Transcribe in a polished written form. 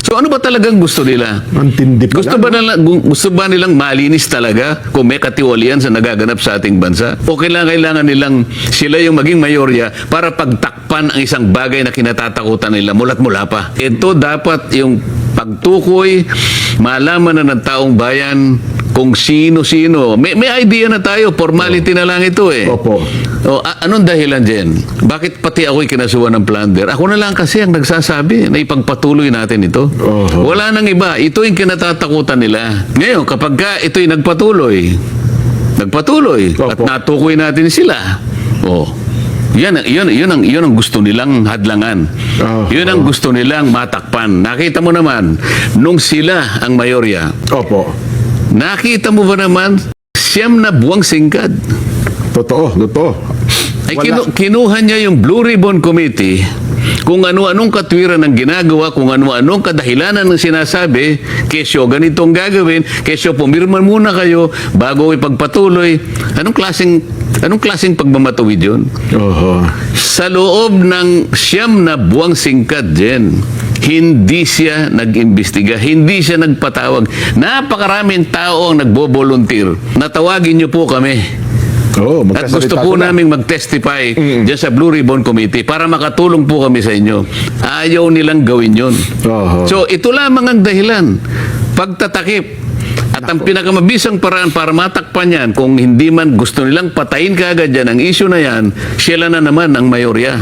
So ano ba talagang gusto nila? Ang tindi pala, Gusto ba nilang malinis talaga kung may katiwalian sa nagaganap sa ating bansa? O kailangan nilang sila yung maging mayorya para pagtakpan ang isang bagay na kinatatakutan nila mula't mula pa? Ito dapat yung pagtukoy, malaman na ng taong bayan kung sino-sino. May idea na tayo, formality na lang ito eh. Opo. O, anong dahilan dyan? Bakit pati ako'y kinasuhan ng plunder? Ako na lang kasi ang nagsasabi na ipagpatuloy natin ito. Wala nang iba. Ito yung kinatatakutan nila. Ngayon, kapag ka ito'y nagpatuloy at Opo. natukoy natin sila, yun ang gusto nilang hadlangan. Yun ang gusto nilang matakpan. Nakita mo naman, nung sila ang mayorya, Opo. nakita mo ba naman, 9 na buwang singkad. Totoo. Ay Wala. kinuha niya yung Blue Ribbon Committee kung ano-anong katwiran ang ginagawa, kung ano-anong kadahilanan ng sinasabi, kesyo ganitong gagawin, kesyo pumirma muna kayo bago ipagpatuloy. Anong klaseng pagmamatuwid yun? Sa loob ng 9 na buwang singkad din, hindi siya nag-imbestiga, hindi siya nagpatawag. Napakaraming tao ang nagbo-volunteer. Natawagin niyo po kami. At gusto po namin mag-testify dyan sa Blue Ribbon Committee para makatulong po kami sa inyo. Ayaw nilang gawin yun. So, ito lamang ang dahilan. Pagtatakip. At ang pinakamabisang paraan para matakpan yan, kung hindi man gusto nilang patayin kaagad yan, ang issue na yan, sila na naman ang mayorya.